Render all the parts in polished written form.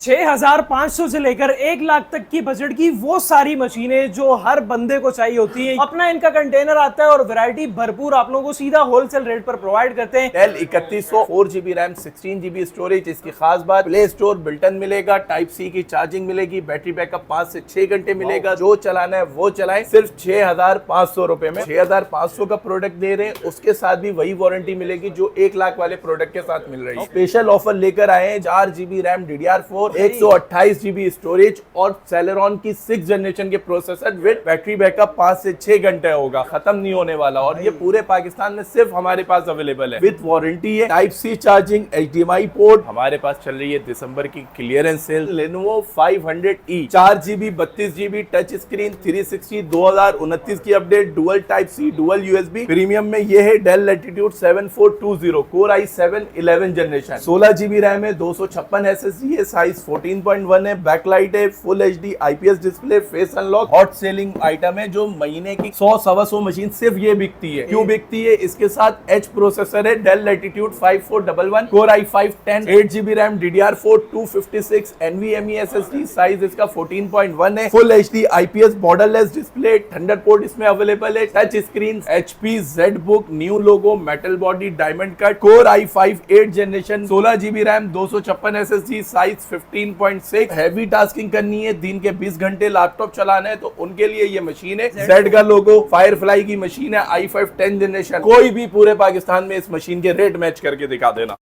6,500 से लेकर 1 लाख तक की बजट की वो सारी मशीनें जो हर बंदे को चाहिए होती हैं। अपना इनका कंटेनर आता है और वैरायटी भरपूर आप लोगों को सीधा होलसेल रेट पर प्रोवाइड करते हैं। Dell 3100 4GB RAM 16GB storage. इसकी खास बात, प्ले स्टोर बिल्टन मिलेगा, टाइप सी की चार्जिंग मिलेगी, बैटरी बैकअप 5 से 6 घंटे मिलेगा। जो चलाना है वो चलाएं, सिर्फ 6,500 रुपए में 6,500 का प्रोडक्ट दे रहे हैं। उसके साथ भी वही वारंटी मिलेगी जो 1 लाख वाले प्रोडक्ट के साथ मिल रही है। स्पेशल ऑफर लेकर आए हैं 4GB RAM DDR4 128GB storage और सेलेरॉन की 6th जनरेशन के प्रोसेसर विद बैटरी बैकअप 5 से 6 घंटे होगा, खत्म नहीं होने वाला। और ये पूरे पाकिस्तान में सिर्फ हमारे पास अवेलेबल है, विद वारंटी है। Type C charging, HDMI port. हमारे पास चल रही है दिसंबर की clearance sale. Lenovo 500E 4GB 32GB touch screen 360 2029 की update, dual type C dual USB। Premium में ये है Dell Latitude 7420 core i7 11 generation, 16GB RAM है, 256 SSD है, साइज 14.1 है, बैकलाइट है, full HD IPS display, face unlock. Hot selling item है जो महीने की 100-125 मशीन सिर्फ ये बिकती है। क्यों बिकती है? इसके साथ H प्रोसेसर है, Dell Latitude 5411 core i5 10 8GB RAM DDR4 256 NVMe SSD, size इसका 14.1 है, full HD IPS borderless display, Thunderbolt इसमें अवेलेबल है, touch screen, HP ZBook new logo, metal body, diamond cut, core i5 8 generation, 16GB RAM 256 SSD, size 15.6। Heavy tasking करनी है, दिन के 20 घंटे laptop चलाना है तो उनके लिए ये मशीन है। Z का लोगो, फायरफ्लाई की मशीन है, i5 10 जनरेशन। कोई भी पूरे पाकिस्तान में इस मशीन के रेट मैच करके दिखा देना।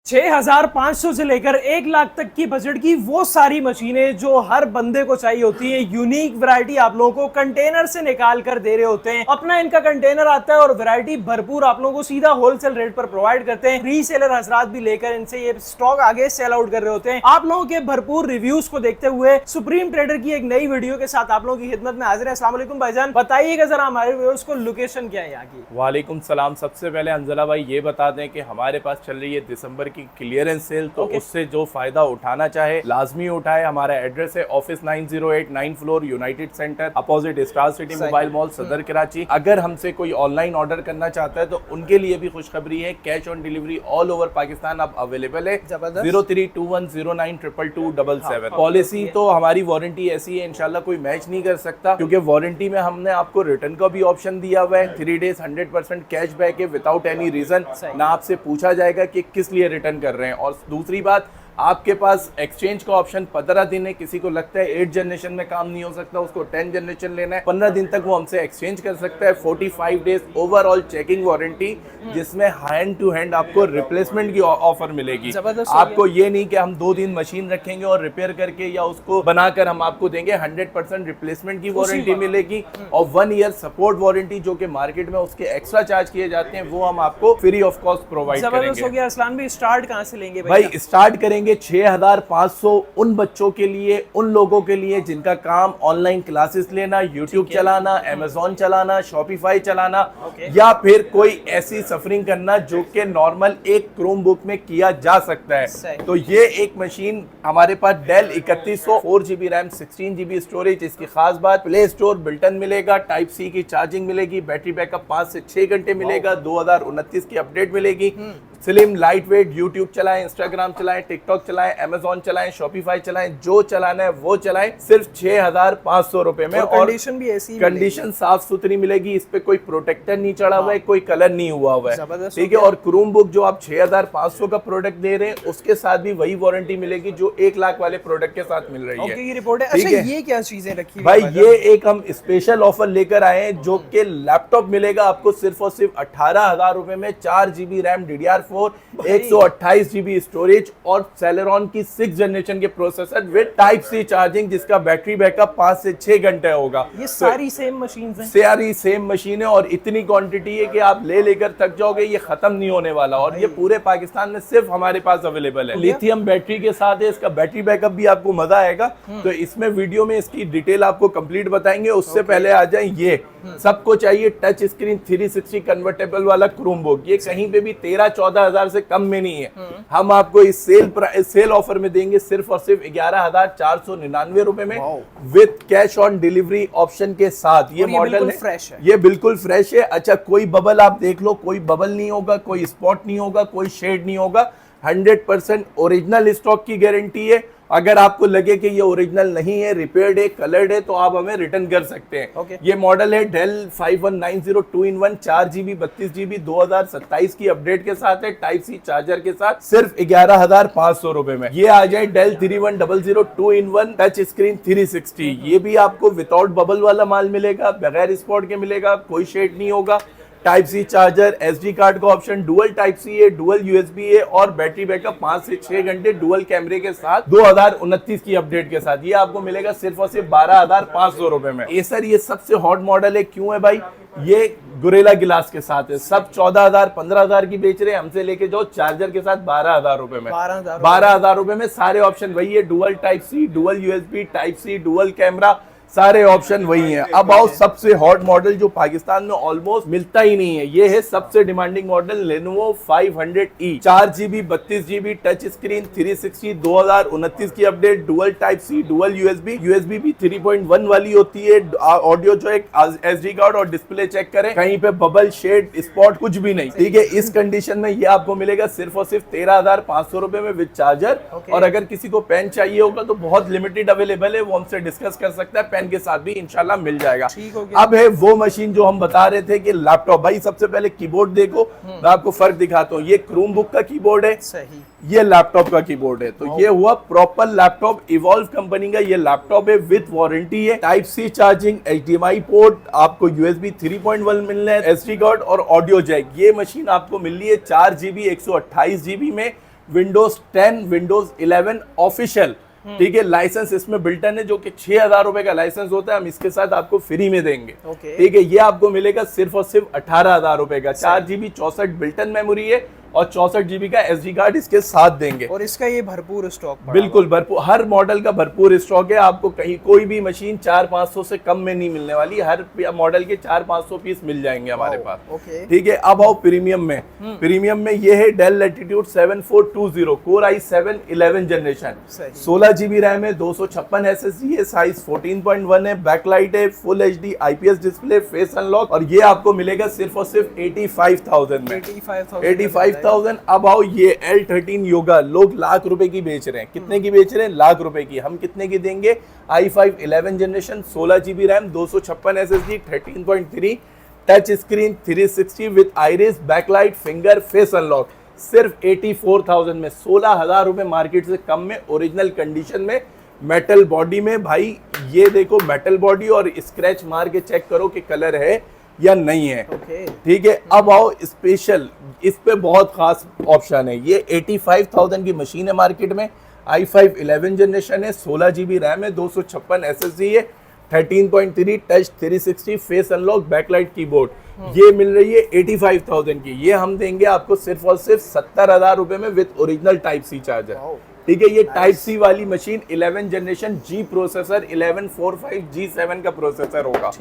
6,500 से लेकर 1 लाख तक की बजट की वो सारी मशीनें जो हर बंदे को चाहिए होती है। यूनिक वैरायटी आप लोगों को कंटेनर से निकाल कर दे रहे होते हैं। अपना इनका कंटेनर आता है और वैरायटी भरपूर आप लोगों को सीधा होलसेल रेट पर प्रोवाइड करते हैं। रीसेलर हजरात भी लेकर इनसे ये स्टॉक आगे सेल आउट कर रहे होते हैं। आप लोगों के भरपूर रिव्यूज को देखते हुए सुप्रीम ट्रेडर की एक नई वीडियो के साथ आप लोगों की खिदमत में हाजिर है। अस्सलाम वालेकुम भाईजान, बताइएगा जरा हमारे व्यूअर्स को लोकेशन क्या है यहाँ की। वालेकुम सलाम। सबसे पहले अंजला भाई ये बता दें कि हमारे पास चल रही है दिसंबर की क्लियरेंस सेल, तो उससे जो फायदा उठाना चाहे लाजमी उठाए। हमारा एड्रेस है office 908 9th floor United centre opposite star city mobile mall सदर कराची। अगर हमसे कोई ऑनलाइन ऑर्डर करना चाहता है तो उनके लिए भी खुशखबरी है, cash on delivery all over Pakistan अब अवेलेबल है। 0321092277। पॉलिसी तो हमारी वारंटी ऐसी है, इंशाल्लाह कोई मैच नहीं कर सकता, क्योंकि वारंटी में हमने आपको रिटर्न का भी ऑप्शन दिया हुआ है। 3 days 100% कैशबैक है विदाउट एनी रीजन, ना आपसे पूछा जाएगा कि किस लिए रिटर्न कर रहे हैं। और दूसरी बात, आपके पास एक्सचेंज का ऑप्शन 15 दिन है। किसी को लगता है 8 जनरेशन में काम नहीं हो सकता, उसको 10 जनरेशन लेना है, 15 दिन तक वो हमसे एक्सचेंज कर सकता है। 45 डेज ओवरऑल चेकिंग वारंटी, जिसमें हैंड टू हैंड आपको रिप्लेसमेंट की ऑफर मिलेगी। आपको ये नहीं कि हम 2 दिन मशीन रखेंगे और रिपेयर करके या उसको बनाकर हम आपको देंगे। 100% रिप्लेसमेंट की वारंटी मिलेगी और 1 ईयर सपोर्ट वारंटी, जो कि मार्केट में उसके एक्स्ट्रा चार्ज किए जाते हैं, वो हम आपको फ्री ऑफ कॉस्ट प्रोवाइड करेंगे। असलान भाई स्टार्ट कहाँ से लेंगे भाई? स्टार्ट करेंगे 6,500 उन बच्चों के लिए, उन लोगों के लिए जिनका काम ऑनलाइन क्लासेस लेना, यूट्यूब चलाना, अमेज़न चलाना, शॉपिफाई चलाना, या फिर कोई ऐसी सफरिंग करना जो कि नॉर्मल एक क्रोम बुक में किया जा सकता है। तो ये एक मशीन हमारे पास del 3100 4GB RAM 16GB storage. इसकी खास बात, प्ले स्टोर बिल्टन मिलेगा, टाइप सी की चार्जिंग मिलेगी, बैटरी बैकअप 5 से 6 घंटे मिलेगा, 2029 की अपडेट मिलेगी। स्लिम लाइट वेट, यूट्यूब चलाएं, इंस्टाग्राम चलाएं, टिकटॉक चलाएं, अमेज़न चलाएं, शॉपिफाई चलाएं, जो चलाना है वो चलाएं, सिर्फ 6,500 रुपए में। और कंडीशन भी ऐसी, कंडीशन साफ सुथरी मिलेगी। इस पे कोई प्रोटेक्टर नहीं चढ़ा हुआ है, कोई कलर नहीं हुआ हुआ है, ठीक है। और क्रोम बुक जो आप 6,500 का प्रोडक्ट दे रहे हैं, उसके साथ भी वही वारंटी मिलेगी जो 1 लाख वाले प्रोडक्ट के साथ मिल रही है। ये रिपोर्ट है। अच्छा, ये क्या चीजें रखी भाई? ये एक हम स्पेशल ऑफर लेकर आए हैं, जो कि लैपटॉप मिलेगा आपको सिर्फ और सिर्फ 18,000 रुपए में। 4GB RAM DDR4 128GB storage और सेलेरॉन की 6th जनरेशन के processor with type C charging, जिसका बैटरी बैकअप 5 से 6 घंटे होगा। ये सारी सेम मशीन है, सारी सेम मशीन है और इतनी क्वांटिटी है कि आप ले लेकर थक जाओगे, ये खत्म नहीं होने वाला। और ये पूरे पाकिस्तान में सिर्फ हमारे पास अवेलेबल है। लिथियम बैटरी के साथ है, इसका बैटरी बैकअप भी आपको मजा आएगा। तो इसमें वीडियो में इसकी डिटेल आपको कंप्लीट बताएंगे। उससे पहले आ जाए, ये सबको चाहिए टच स्क्रीन 360 कन्वर्टेबल वाला क्रोम बुक। ये कहीं पे भी 13-14 हजार से कम में नहीं है। हम आपको इस सेल ऑफर में देंगे सिर्फ और सिर्फ 11,499 रुपए में, with cash on delivery option के साथ। ये मॉडल है, ये बिल्कुल फ्रेश है। अच्छा, कोई बबल आप देख लो, कोई बबल नहीं होगा, कोई स्पॉट नहीं होगा, कोई शेड नहीं होगा। 100% ओरिजिनल स्टॉक की गारंटी है। अगर आपको लगे कि ये ओरिजिनल नहीं है, रिपेयर्ड है, कलर्ड है, तो आप हमें रिटर्न कर सकते हैं। Okay. ये मॉडल है डेल 5190 2-in-1 4GB 32GB 2027 की अपडेट के साथ है, टाइप सी चार्जर के साथ, सिर्फ 11,500 रुपए में। ये आ जाए डेल 3100 2-in-1 टच स्क्रीन 360। ये भी आपको विदाउट बबल वाला माल मिलेगा, बगैर स्पॉट के मिलेगा, कोई शेड नहीं होगा। Type C charger, SD card का ऑप्शन, डुअल टाइप सी है, डुअल यूएसबी है और बैटरी बैकअप 5 से 6 घंटे डुअल कैमरे के साथ 2029 की अपडेट के साथ। ये आपको मिलेगा सिर्फ और सिर्फ 12,500 रुपए में। एसर ये सबसे हॉट मॉडल है। क्यों है भाई? ये गोरिल्ला गिलास के साथ है। सब 14,000 15,000 की बेच रहे हैं, हमसे लेके जाओ चार्जर के साथ 12,000 रुपए में। 12,000 रुपए में सारे ऑप्शन वही है, dual type C, dual USB, type C, dual camera, सारे ऑप्शन वही हैं। अब आओ सबसे हॉट मॉडल जो पाकिस्तान में ऑलमोस्ट मिलता ही नहीं है, ये है सबसे demanding model Lenovo 500E 4GB 32GB touch screen 360 2029 की update, dual type C, dual USB भी 3.1 वाली होती है। ऑडियो जो एक एसडी कार्ड और डिस्प्ले चेक करें, कहीं पे बबल शेड स्पॉट कुछ भी नहीं, ठीक है। इस कंडीशन में ये आपको मिलेगा सिर्फ और सिर्फ 13,500 रुपए में विद चार्जर। और अगर किसी को पेन चाहिए होगा तो बहुत लिमिटेड अवेलेबल है, वो हमसे डिस्कस कर सकता है, पेन के साथ भी इंशाल्लाह मिल जाएगा। अब है वो मशीन जो हम बता रहे थे कि लैपटॉप। भाई सबसे पहले कीबोर्ड देखो, मैं आपको फर्क दिखाता हूँ। ये क्रोम बुक का कीबोर्ड है, सही। ये लैपटॉप का कीबोर्ड है। तो ये हुआ प्रॉपर लैपटॉप, इवॉल्व कंपनी का ये लैपटॉप है, विद वारंटी है, type C charging, HDMI port, आपको USB 3.1 मिलना है, एसडी कार्ड और ऑडियो जैक। ये मशीन आपको मिल रही है 4GB 128GB में, विंडोज 10 विंडोज 11 ऑफिशियल, ठीक है। लाइसेंस इसमें बिल्टन है जो कि 6,000 रुपए का लाइसेंस होता है, हम इसके साथ आपको फ्री में देंगे, ठीक है। ये आपको मिलेगा सिर्फ और सिर्फ 18,000 रुपए का। 4GB 64 बिल्टन मेमोरी है और 64GB का एसडी कार्ड इसके साथ देंगे। और इसका ये भरपूर स्टॉक, बिल्कुल भरपूर, हर मॉडल का भरपूर स्टॉक है। आपको कहीं कोई भी मशीन 400-500 से कम में नहीं मिलने वाली, हर मॉडल के 400-500 पीस मिल जाएंगे हमारे पास, ठीक है। अब आओ प्रीमियम में। प्रीमियम में ये है Dell Latitude 7420 core i7 11 generation, 16GB RAM है, 256 SSD है, साइज 14.1 है, बैकलाइट है, full HD IPS display, face unlock, और ये आपको मिलेगा सिर्फ और सिर्फ 85,000 में। 85,000। अब आओ ये L13 योगा, लोग लाख रुपए की बेच रहे हैं। कितने की बेच रहे हैं? लाख रुपए की। हम कितने की देंगे? i5 11 generation, 16GB RAM, 256 SSD, 13.3 touch screen 360 with Iris, backlight, finger, face unlock, सिर्फ 84,000 में। 16,000 रुपए मार्केट से कम में, ओरिजिनल कंडीशन में, मेटल बॉडी में। भाई ये देखो मेटल बॉडी, और स्क्रैच मार के चेक करो कि कलर है या नहीं है, ठीक है। अब आओ स्पेशल, इस पे बहुत खास ऑप्शन है। ये 85,000 की मशीन है मार्केट में, i5 11 जनरेशन है, 16GB रैम है, 256 SSD है, 13.3 touch 360 face unlock, backlight keyboard. ये मिल रही है 85,000 की। ये हम देंगे आपको सिर्फ और सिर्फ 70,000 रुपए में with original type C charger, ठीक है। ये टाइप सी वाली machine 11 generation G processor 1145 G7 का प्रोसेसर होगा,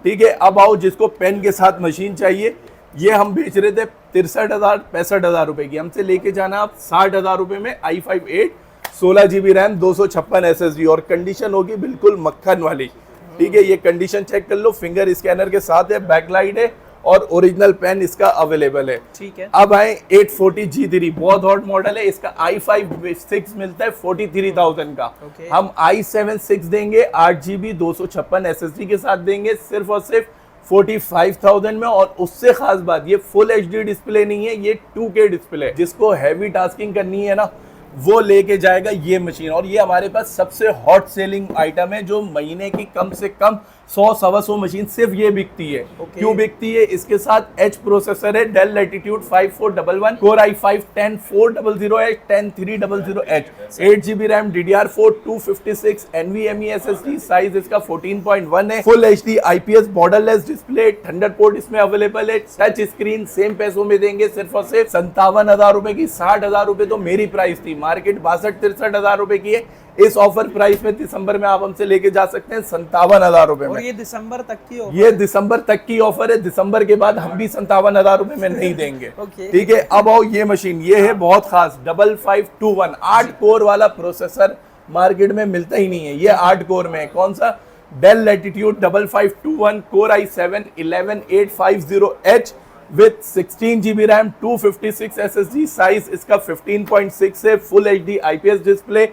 ठीक है। अब आओ जिसको पेन के साथ मशीन चाहिए, ये हम बेच रहे थे 63,000 65,000 रुपए की, हमसे लेके जाना आप 60,000 रुपए में। i5 8 16GB रैम, 256 SSD, और कंडीशन होगी बिल्कुल मक्खन वाली, ठीक है। ये कंडीशन चेक कर लो, फिंगर स्कैनर के साथ है, बैकलाइट है, और ओरिजिनल पेन इसका अवेलेबल है, ठीक है। अब आए 840 G3, बहुत हॉट मॉडल है। इसका i5 6 मिलता है 43,000 का, हम i7 6 देंगे, 8GB 256 SSD के साथ देंगे, सिर्फ और सिर्फ 45,000 में। और उससे खास बात, ये फुल HD डिस्प्ले नहीं है, ये 2K डिस्प्ले। जिसको हैवी टास्किंग करनी है ना, वो लेके जाएगा ये मशीन। और ये हमारे पास सबसे हॉट सेलिंग आइटम है, जो महीने की कम से कम 100-125 मशीन सिर्फ ये बिकती है। क्यों बिकती है? इसके साथ H प्रोसेसर है, Dell Latitude 5411 core i5 10400H 10300H, 8GB RAM, DDR4 256 NVMe SSD, size इसका 14.1 है, full HD IPS borderless display, Thunderbolt इसमें अवेलेबल है, टच स्क्रीन। सेम पैसों में देंगे सिर्फ और सिर्फ 57,000 रुपए की। 60,000 रुपए तो मेरी प्राइस थी, मार्केट 62-63,000 रुपए की है। इस ऑफर प्राइस में दिसंबर में आप हमसे लेके जा सकते हैं 57,000 रुपए में। ये दिसंबर तक की ऑफर, ये दिसंबर तक की ऑफर है। दिसंबर के बाद हम भी 57,000 रुपए में नहीं देंगे, ठीक है। अब आओ ये मशीन, ये है बहुत खास 5521 8 कोर वाला प्रोसेसर, मार्केट में मिलता ही नहीं है। ये 8 कोर में है। कौन सा? Dell Latitude 5521 core i7 11850H with 16 GB RAM 256 SSD, size इसका 15.6 है, full HD IPS display,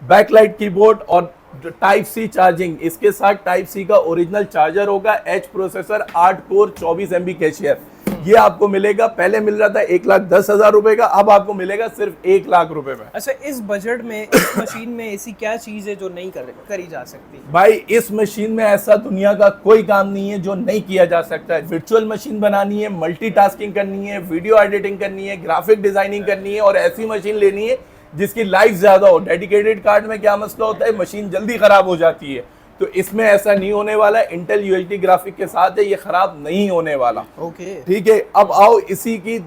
backlight keyboard और टाइप सी चार्जिंग। इसके साथ टाइप सी का ओरिजिनल चार्जर होगा, H processor, 8 core 24 MB cache. ये आपको मिलेगा, पहले मिल रहा था 1,10,000 रुपए का, अब आपको मिलेगा सिर्फ 1 लाख रुपए में। अच्छा, इस बजट में इस मशीन में ऐसी क्या चीज है जो नहीं करी जा सकती? भाई इस मशीन में ऐसा दुनिया का कोई काम नहीं है जो नहीं किया जा सकता है। वर्चुअल मशीन बनानी है, मल्टीटास्किंग करनी है, वीडियो एडिटिंग करनी है, ग्राफिक डिजाइनिंग करनी है और ऐसी मशीन लेनी है जिसकी लाइफ ज्यादा हो। डेडिकेटेड कार्ड में क्या मसला होता है, मशीन जल्दी खराब हो जाती है, तो इसमें ऐसा नहीं होने वाला है। इंटेल यूएचडी ग्राफिक के साथ है, ये खराब नहीं होने वाला। ओके, ठीक है। अब आओ इसी की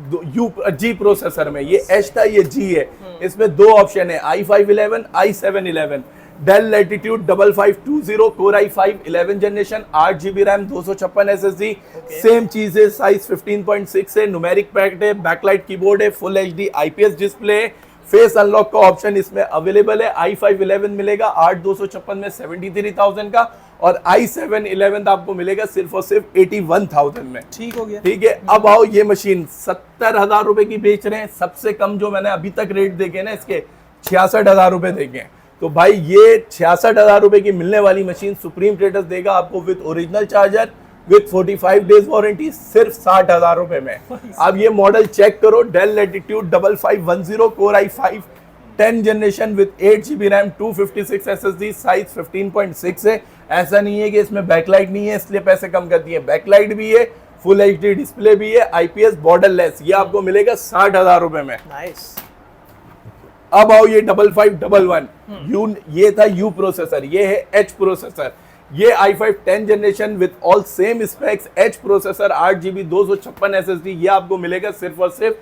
जी प्रोसेसर में, ये एच था, ये जी है। इसमें दो ऑप्शन है, i5-11, i7-11। Dell Latitude 5520 core i5 11 generation, 8 GB RAM, 256 SSD। Same चीज है, साइज 15.6 है, न्यूमेरिक पैड है, बैकलाइट कीबोर्ड है, फुल HD IPS डिस्प्ले है, फेस अनलॉक का ऑप्शन इसमें अवेलेबल है। i5-11 मिलेगा 8,256 में 73,000 का, और i7-11 आपको मिलेगा सिर्फ और सिर्फ 81,000 में। ठीक हो गया। ठीक है। अब आओ, ये मशीन 70,000 रुपए की बेच रहे हैं, सबसे कम जो मैंने अभी तक रेट देखे ना इसके 66,000 रुपए देखे हैं। तो भाई ये 66,000 रुपए की मिलने वाली मशीन सुप्रीम ट्रेडर्स देगा आपको with original charger, with 45 days warranty, सिर्फ 60,000 रुपए में। अब ये मॉडल चेक करो, Dell Latitude 5510 core i5 10 generation with 8 GB RAM, 256 SSD, size 15.6 है। ऐसा नहीं है कि इसमें बैकलाइट नहीं है इसलिए पैसे कम कर दिए, बैकलाइट भी है, फुल HD डिस्प्ले भी है, IPS बॉर्डरलेस। ये आपको मिलेगा 60,000 रुपए में। नाइस। अब आओ, ये 5511 यू, ये था यू प्रोसेसर, ये है एच प्रोसेसर। ये i5 10 generation with all same specs, H processor, 8 GB 256 SSD। ये आपको मिलेगा सिर्फ और सिर्फ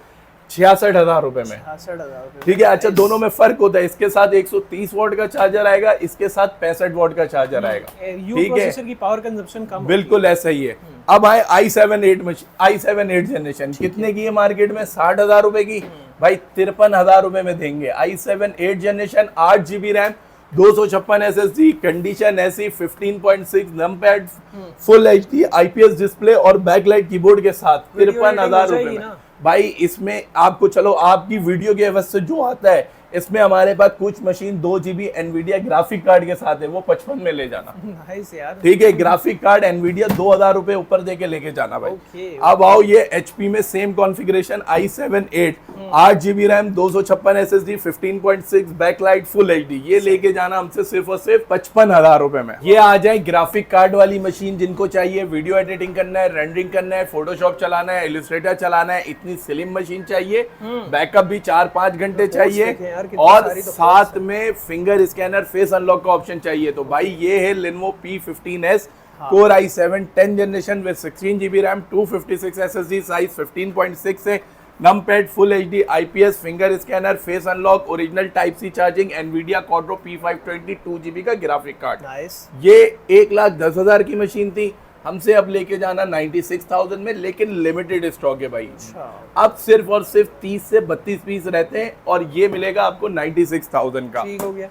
66,000 रुपए में। 66,000। ठीक है। अच्छा, दोनों में फर्क होता है, इसके साथ 130 वॉट का चार्जर आएगा, इसके साथ 65 वॉट का चार्जर आएगा। यू ठीक है, प्रोसेसर की पावर कंजप्शन कम बिल्कुल ऐसा ही है। अब आए i7 जनरेशन, कितने की है मार्केट में? 60,000 रुपए की। भाई 53,000 रुपए में देंगे। i7 8 generation, 8 GB RAM, 256 SSD, condition ऐसी, 15.6 numpad, full HD IPS display और बैकलाइट कीबोर्ड के साथ 53,000 रुपए में। भाई इसमें आपको, चलो आपकी वीडियो के एवज से जो आता है, इसमें हमारे पास कुछ machine 2 GB Nvidia graphic card के साथ है, वो 55 में ले जाना। नाइस यार। ठीक है। ग्राफिक कार्ड एनवीडिया 2,000 रुपए ऊपर दे के लेके जाना भाई। Okay, अब आओ, ये HP में same configuration, i7 8 GB RAM, 256 SSD, 15.6 backlight, full HD। ये लेके जाना हमसे सिर्फ और सिर्फ 55,000 रुपए में। ये आ जाए ग्राफिक कार्ड वाली मशीन, जिनको चाहिए वीडियो एडिटिंग करना है, रेंडरिंग करना है, फोटोशॉप चलाना है, इलस्ट्रेटर चलाना है, इतनी स्लिम मशीन चाहिए, बैकअप भी 4-5 घंटे चाहिए, और साथ में फिंगर स्कैनर, फेस अनलॉक का ऑप्शन चाहिए। तो भाई ये है Lenovo P15s core i7 10 generation with 16 GB RAM, 256 SSD, size 15.6 है, numpad, full HD IPS, finger scanner, face unlock, original type C charging, Nvidia Quadro P520 2 GB का graphic card. Nice. ये 1,10,000 की मशीन थी, हमसे अब लेके जाना 96,000 में, लेकिन लिमिटेड स्टॉक है भाई। अब सिर्फ और सिर्फ 30 से 32 पीस रहते हैं, और ये मिलेगा आपको 96,000 का। ठीक हो गया।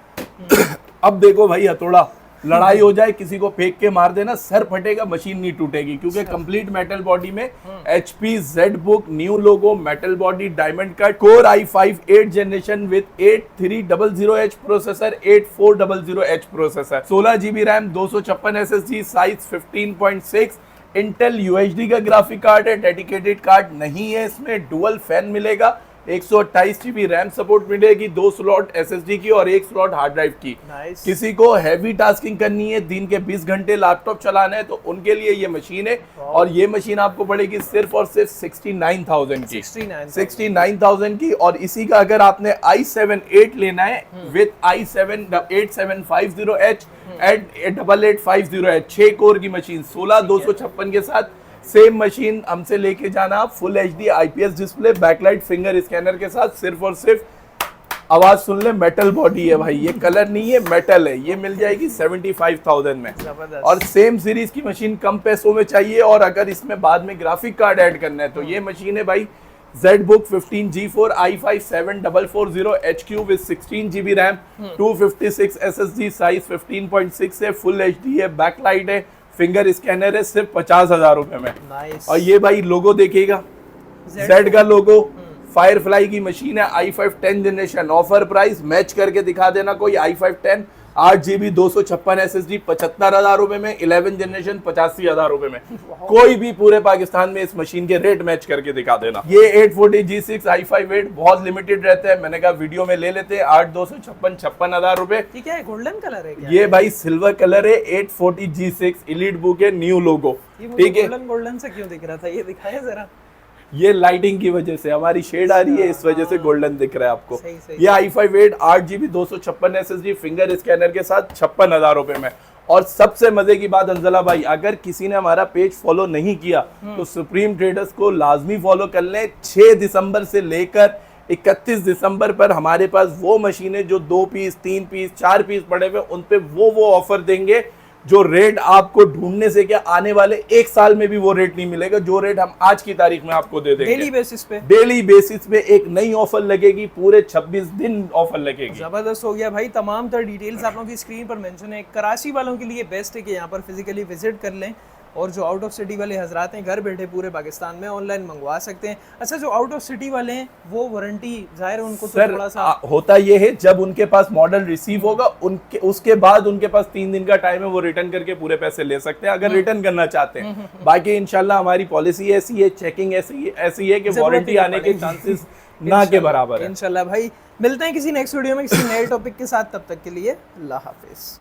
अब देखो भाई, हथौड़ा लड़ाई हो जाए, किसी को फेंक के मार देना, सर फटेगा, मशीन नहीं टूटेगी, क्योंकि कंप्लीट मेटल बॉडी में HP ZBook new logo, metal body, diamond cut, core i5 8 generation with 8300H processor, 8400H processor, 16 GB RAM, 256 SSD, size 15.6, Intel UHD का ग्राफिक कार्ड है, डेडिकेटेड कार्ड नहीं है इसमें, dual fan मिलेगा, 128 GB RAM support मिलेगी, 2 slot SSD की और 1 slot hard drive की। Nice. किसी को हैवी टास्किंग करनी है, दिन के 20 घंटे लैपटॉप चलाना है, तो उनके लिए ये मशीन है। और ये मशीन आपको पड़ेगी सिर्फ और सिर्फ 69,000 की। 69,000 की। और इसी का अगर आपने i7 8 लेना है with i7 8750H at 8850H 6 core की मशीन, 16,256 के साथ सेम मशीन हमसे लेके जाना आप, full HD IPS display, backlight, finger scanner के साथ, सिर्फ और सिर्फ, आवाज सुन ले, मेटल बॉडी है भाई, ये कलर नहीं है, मेटल है। ये मिल जाएगी 75,000 में। और सेम सीरीज की मशीन कम पैसों में चाहिए, और अगर इसमें बाद में ग्राफिक कार्ड ऐड करना है, तो ये मशीन है भाई ZBook 15G4 i5 7440HQ with 16 GB RAM, 256 SSD, size 15.6 है, फुल HD है, बैकलाइट है, फिंगर स्कैनर है, सिर्फ 50,000 रुपए में। Nice. और ये भाई लोगो देखिएगा, जेड का लोगो, फायरफ्लाई की मशीन है, i5 10 generation, offer price match करके दिखा देना कोई। i5 10 8GB 256 SSD 75,000 रुपए में, 11 जनरेशन 85,000 रुपए में। कोई भी पूरे पाकिस्तान में इस मशीन के रेट मैच करके दिखा देना। ये 840G6 i5 8 बहुत लिमिटेड रहते हैं, मैंने कहा वीडियो में ले लेते हैं। 8,256 56,000 रुपए। ठीक है, गोल्डन कलर है क्या? ये भाई सिल्वर कलर है, 840G6 एलीट बुक है, न्यू लोगो। ठीक है, गोल्डन गोल्डन से क्यों दिख रहा था, ये दिखाया जरा। ये लाइटिंग की वजह से हमारी शेड आ रही है, इस वजह से गोल्डन दिख रहा है आपको। सही। ये i5 8 8GB 256 SSD finger scanner के साथ 56,000 रुपए में। और सबसे मजे की बात अंजला भाई, अगर किसी ने हमारा पेज फॉलो नहीं किया तो सुप्रीम ट्रेडर्स को लाजमी फॉलो कर लें। 6 दिसंबर से लेकर 31 दिसंबर पर हमारे पास वो मशीनें जो 2 पीस 3 पीस 4 पीस पड़े हुए, उन पे वो ऑफर देंगे जो रेट आपको ढूंढने से क्या आने वाले 1 साल में भी वो रेट नहीं मिलेगा, जो रेट हम आज की तारीख में आपको दे देंगे। डेली बेसिस पे एक नई ऑफर लगेगी, पूरे 26 दिन ऑफर लगेगी। जबरदस्त हो गया भाई। तमाम तर डिटेल्स आप लोगों की स्क्रीन पर मेंशन है। कराची वालों के लिए बेस्ट है कि यहाँ पर फिजिकली विजिट कर लें, और जो आउट ऑफ सिटी वाले हजरात हैं घर बैठे पूरे पाकिस्तान में ऑनलाइन मंगवा सकते हैं। अच्छा, जो आउट ऑफ सिटी वाले हैं वो वारंटी जाहिर है उनको तो थोड़ा सा होता ये है, जब उनके पास मॉडल रिसीव होगा उनके उसके बाद उनके पास 3 दिन का टाइम है, वो रिटर्न करके पूरे पैसे ले सकते हैं अगर रिटर्न करना चाहते हैं। बाकी इंशाल्लाह हमारी पॉलिसी ऐसी है, चेकिंग ऐसी है कि वारंटी आने के चांसेस ना के बराबर है। इंशाल्लाह भाई, मिलते हैं किसी नेक्स्ट वीडियो में किसी नए टॉपिक के साथ, तब तक के लिए अल्लाह हाफिज।